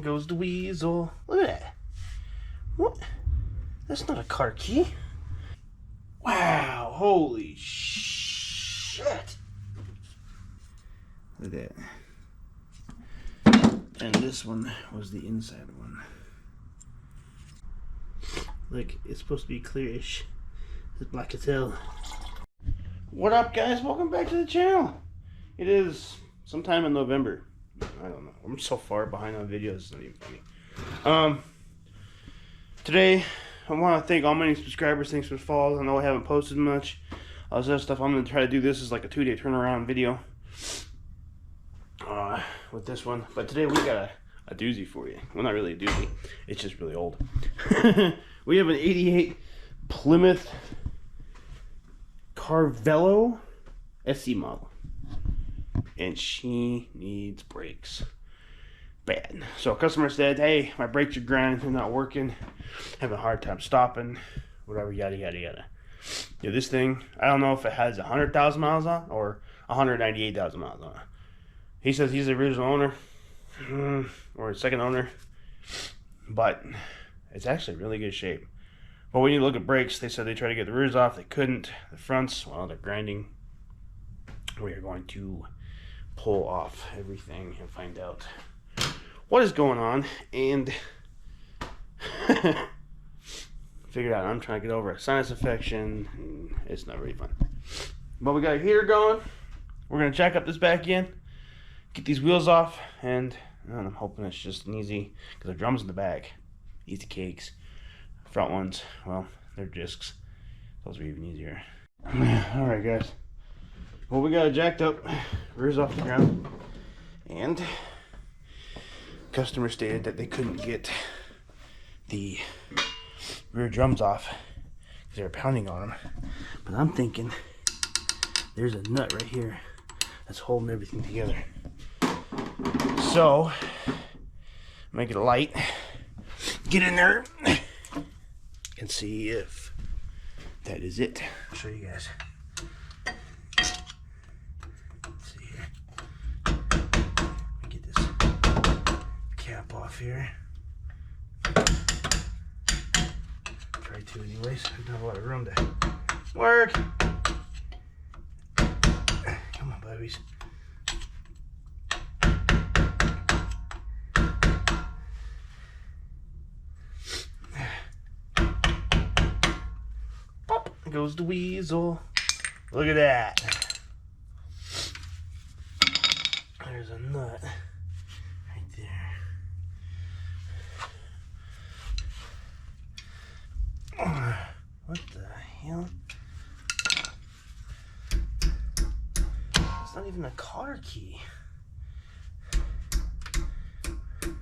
goes the weasel. Look at that. What? That's not a car key. Wow, holy shit. Look at that. And this one was the inside one. Look, it's supposed to be clearish. It's black as hell. What up, guys? Welcome back to the channel. It is sometime in November. I don't know. I'm so far behind on videos, it's not even funny. Today, I want to thank all my new subscribers. Thanks for the follows. I know I haven't posted much. All this other stuff. I'm going to try to do this as like a 2-day turnaround video. With this one. But today we got a doozy for you. Well, not really a doozy. It's just really old. We have an 88 Plymouth Carvello SC model. And she needs brakes. Bad. So a customer said, hey, my brakes are grinding, they're not working, having a hard time stopping, whatever, yada yada yada. Yeah, this thing, I don't know if it has 100,000 miles on or 198,000 miles on it. He says he's the original owner or second owner, but it's actually in really good shape. But when you look at brakes, they said they tried to get the rears off, they couldn't. The fronts, well, they're grinding. We are going to pull off everything and find out what is going on, and figured out I'm trying to get over a sinus infection, and it's not really fun. But we got a heater going. We're gonna jack up this back end, get these wheels off, and I'm hoping it's just an easy, because the drums in the back, easy cakes. Front ones, well, they're discs. Those are even easier. All right, guys. Well, we got it jacked up, rears off the ground, and customer stated that they couldn't get the rear drums off because they were pounding on them. But I'm thinking there's a nut right here that's holding everything together. So, make it light, get in there, and see if that is it. I'll show you guys. Off here. Try to anyways. There's not a lot of room to work. Come on, babies. Pop goes the weasel. Look at that. There's a nut. What the hell? It's not even a car key.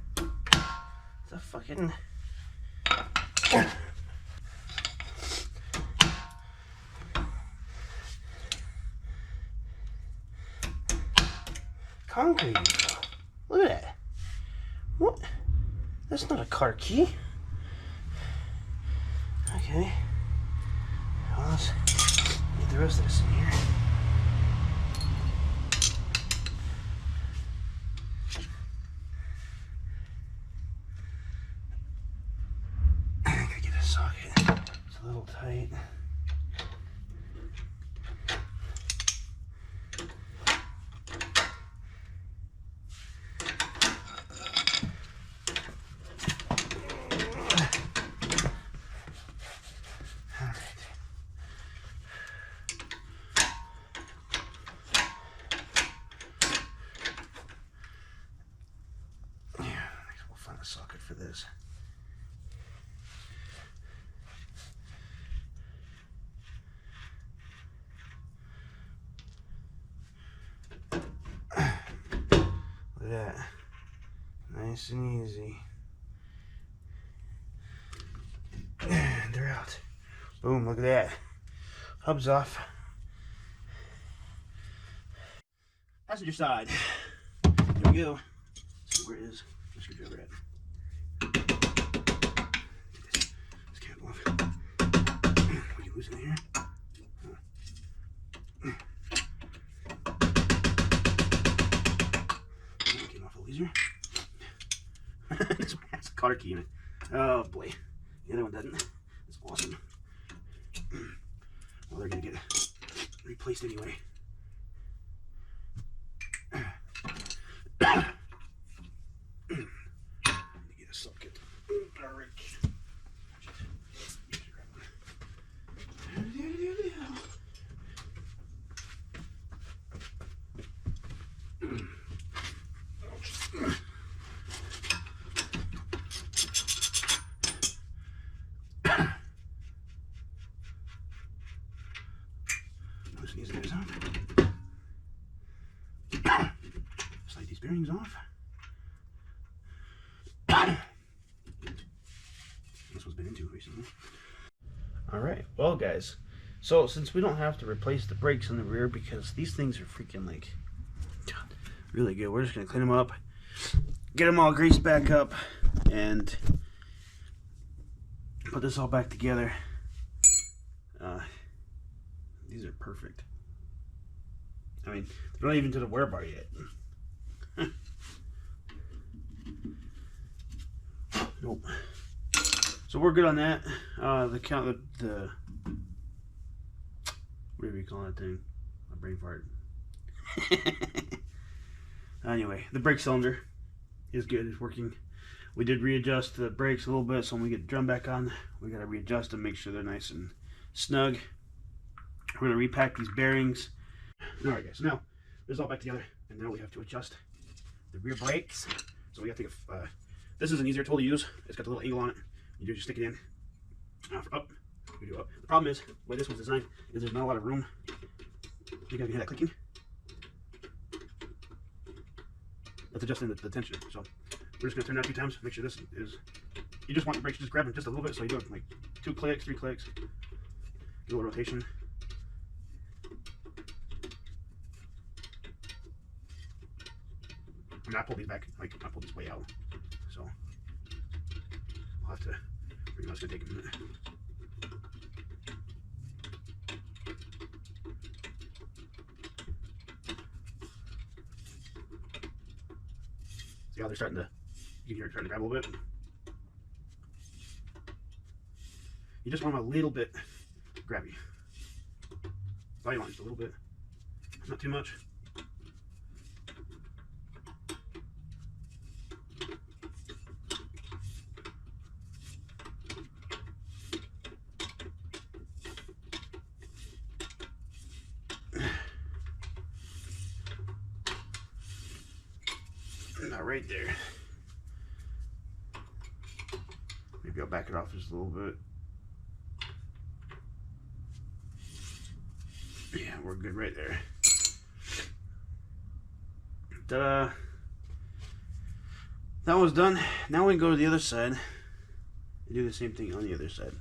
It's a fucking... concrete. Look at that. What? That's not a car key. Okay. Well, let's get the rest of this in here. I gotta get a socket. It's a little tight. A socket for this. Look at that. Nice and easy. And they're out. Boom, look at that. Hubs off. Passenger side. There we go. Let's see where it is. Let's go grab it. This cap off. What are you losing here? Came off a laser. This one has a cotter key in it. Oh boy. The other one doesn't. It's awesome. Well, they're gonna get replaced anyway. Get a socket. Alright. Slide these bearings off. This one's been into recently. Alright, well guys, so since we don't have to replace the brakes in the rear because these things are freaking like really good, we're just going to clean them up, get them all greased back up, and put this all back together. These are perfect. I mean, they're not even to the wear bar yet. Nope. So we're good on that. The whatever you call that thing, my brain fart. Anyway, the brake cylinder is good. It's working. We did readjust the brakes a little bit, so when we get the drum back on, we gotta readjust them, make sure they're nice and snug. We're gonna repack these bearings. All right, guys. So now this is all back together, and now we have to adjust the rear brakes. So we have to take this is an easier tool to use. It's got the little angle on it. You do just stick it in for up. We do up. The problem is the way this one's designed is there's not a lot of room. You gotta hear that clicking. That's adjusting the tension. So we're just gonna turn that a few times. Make sure this is. You just want the brakes to just grab them just a little bit, so you do it like 2 clicks, 3 clicks. Get a little rotation. I mean, I pulled these back, like I pulled this way out, so I'll have to. Pretty much gonna take a minute. See how they're starting to, you can hear it starting to grab a little bit. You just want them a little bit grabby. All you want just a little bit, not too much. About right there. Maybe I'll back it off just a little bit. Yeah, we're good right there. Ta-da! That one's done. Now we can go to the other side and do the same thing on the other side.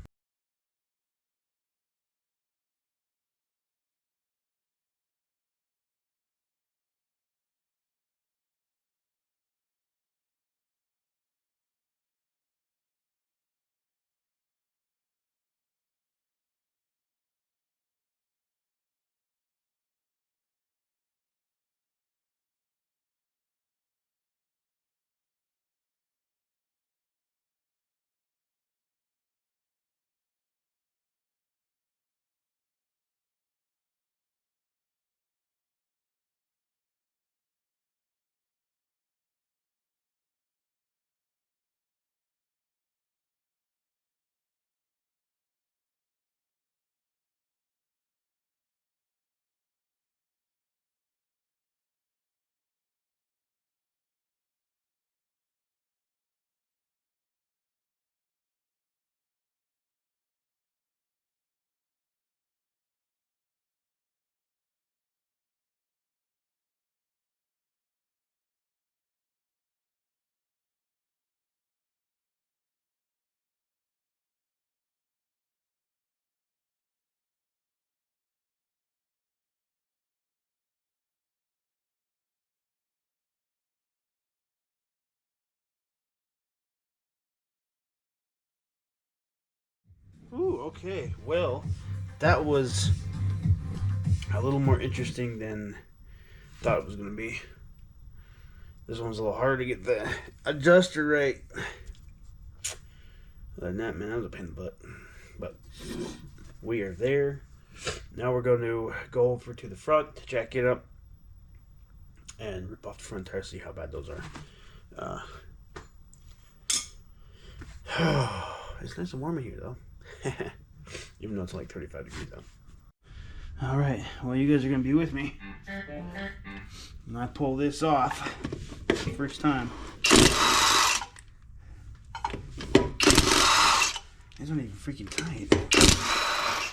Ooh, okay. Well, that was a little more interesting than I thought it was going to be. This one's a little harder to get the adjuster right. Other than that, man, that was a pain in the butt. But we are there. Now we're going to go over to the front, jack it up, and rip off the front tire, see how bad those are. It's nice and warm in here, though. Even though it's like 35 degrees out. Alright, well, you guys are going to be with me when I pull this off. First time. These aren't even freaking tight.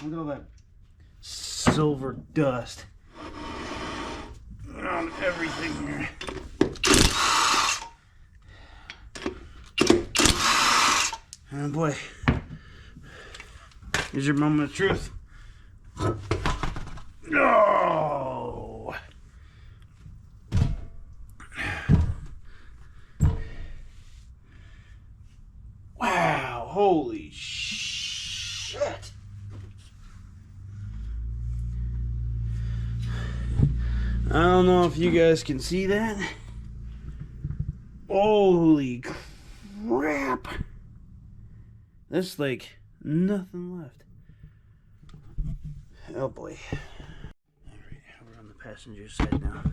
Look at all that silver dust on everything here. Oh boy. Here's your moment of truth. No! Wow, holy shit. I don't know if you guys can see that. Holy crap. There's like nothing left. Oh boy. Alright, we're on the passenger side now.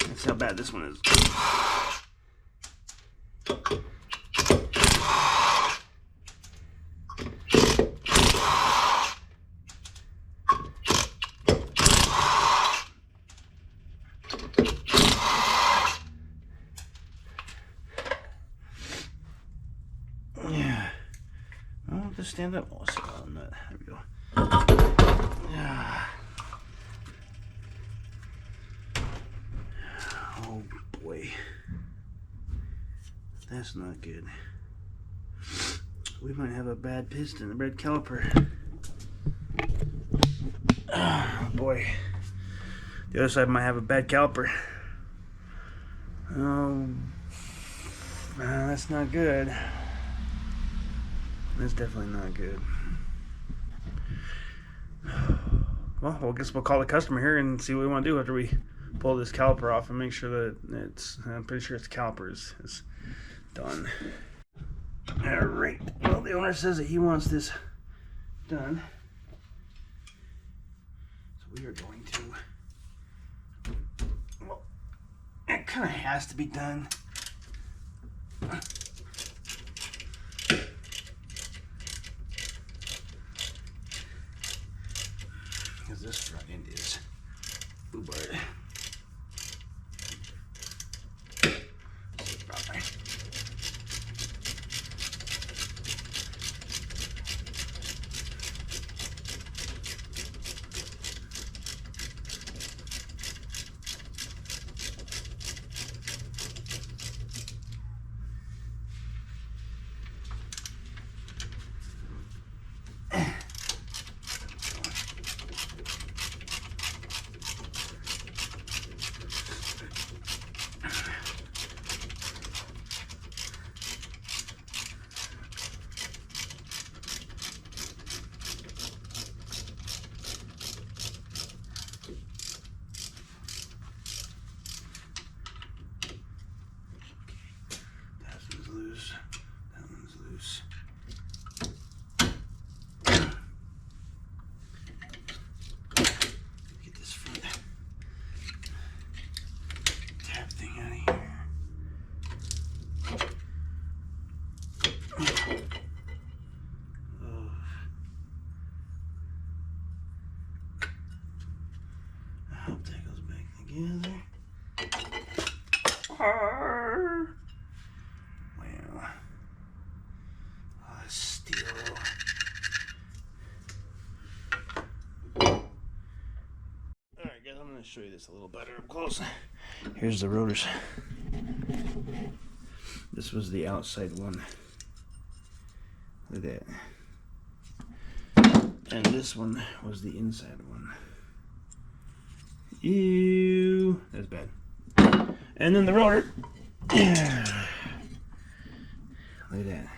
That's how bad this one is. Yeah. Well, just stand up. Oh, there we go. Yeah. Oh boy. That's not good. We might have a bad piston, a bad caliper. Oh boy. The other side might have a bad caliper. Oh, that's not good. That's definitely not good. Well, I guess we'll call the customer here and see what we want to do after we pull this caliper off and make sure that I'm pretty sure its caliper is done. Alright, well, the owner says that he wants this done. So we are going to, well, it kind of has to be done. Because this front end is boobarred. Loose. That one's loose. Get this front tab thing out of here. Oh. I hope that goes back together. I'm going to show you this a little better up close. Here's the rotors. This was the outside one. Look at that. And this one was the inside one. Ew. That's bad. And then the rotor. Look at that.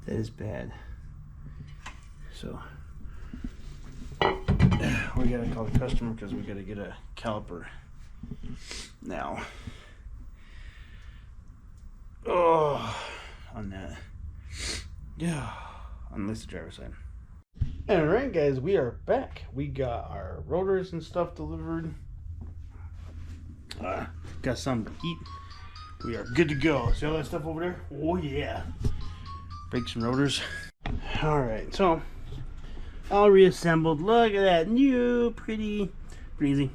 That is bad. So. we gotta call the customer because we gotta get a caliper now. Oh, on that. Yeah, on the driver's side. Alright guys, we are back. We got our rotors and stuff delivered. Got something to eat. We are good to go. See all that stuff over there? Oh yeah. Brakes and rotors. Alright, so all reassembled. Look at that new, pretty easy.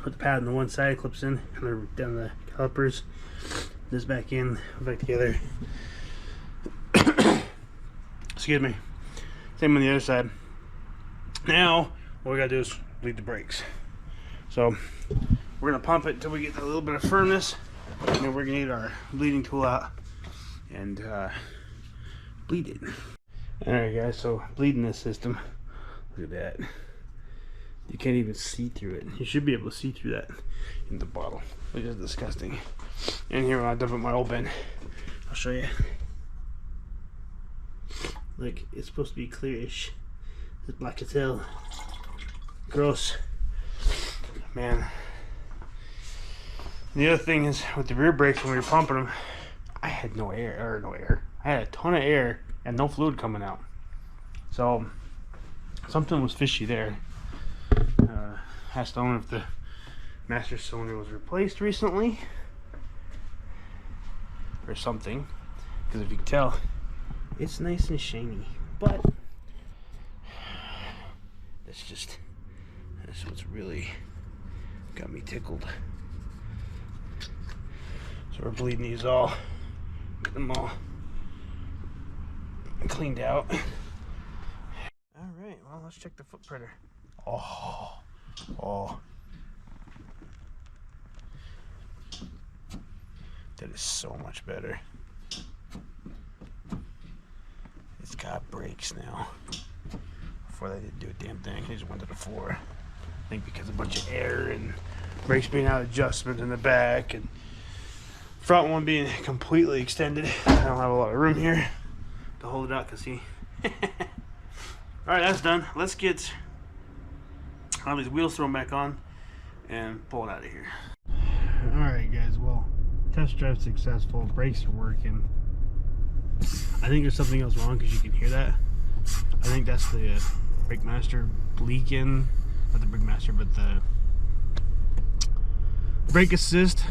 Put the pad on the one side, clips in, and down the calipers. This back in, back together. Excuse me. Same on the other side. Now, what we gotta do is bleed the brakes. So, we're gonna pump it until we get a little bit of firmness, and then we're gonna get our bleeding tool out and bleed it. Alright guys, so bleeding this system. Look at that. You can't even see through it. You should be able to see through that in the bottle, which is disgusting. And here, when I dump it in my old bin, I'll show you. Look, it's supposed to be clearish. It's black as hell. Gross. Man. And the other thing is, with the rear brakes, when we were pumping them, I had no air. I had a ton of air and no fluid coming out. So, something was fishy there. Asked the owner if the master cylinder was replaced recently. Or something. Because if you can tell, it's nice and shiny. But, that's what's really got me tickled. So we're bleeding these all. Get them all cleaned out. Alright, well, let's check the foot printer. Oh. That is so much better. It's got brakes now. Before they didn't do a damn thing, they just went to the floor. I think because of a bunch of air and brakes being out of adjustment in the back and front one being completely extended. I don't have a lot of room here to hold it out, cause see. Alright, that's done. Let's get all these wheels thrown back on and pull it out of here. Alright guys, well, test drive successful. Brakes are working. I think there's something else wrong because you can hear that. I think that's the brake master leaking. Not the brake master, but the brake assist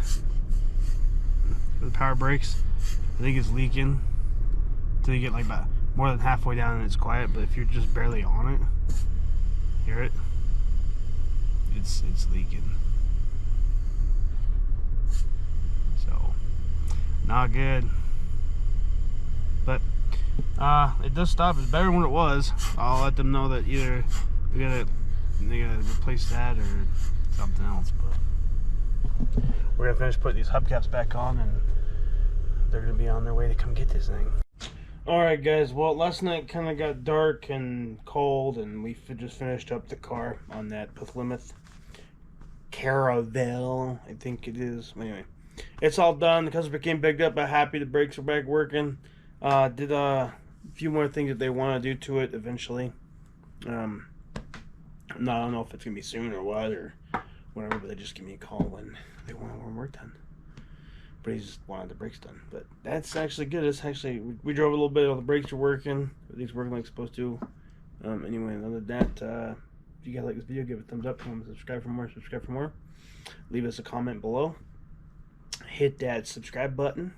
for the power brakes. I think it's leaking until you get like about more than halfway down and it's quiet. But if you're just barely on it, hear it? It's leaking. So not good. But it does stop. It's better than what it was. I'll let them know that either they gotta replace that or something else. But we're gonna finish putting these hubcaps back on, and they're gonna be on their way to come get this thing. Alright guys, well, last night kind of got dark and cold, and we just finished up the car on that Plymouth Caravelle, I think it is. Anyway, it's all done. The customer came picked up. I'm happy the brakes are back working. Did a few more things that they want to do to it eventually. I don't know if it's gonna be soon or what or whatever, but they just give me a call when they want more work done. But he just wanted the brakes done. But that's actually good. It's actually, we drove a little bit. All the brakes are working. Everything's working like it's supposed to. Anyway, other than that, if you guys like this video, give it a thumbs up. Comment, subscribe for more. Leave us a comment below. Hit that subscribe button.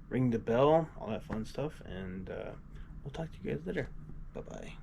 Ring the bell. All that fun stuff. And we'll talk to you guys later. Bye-bye.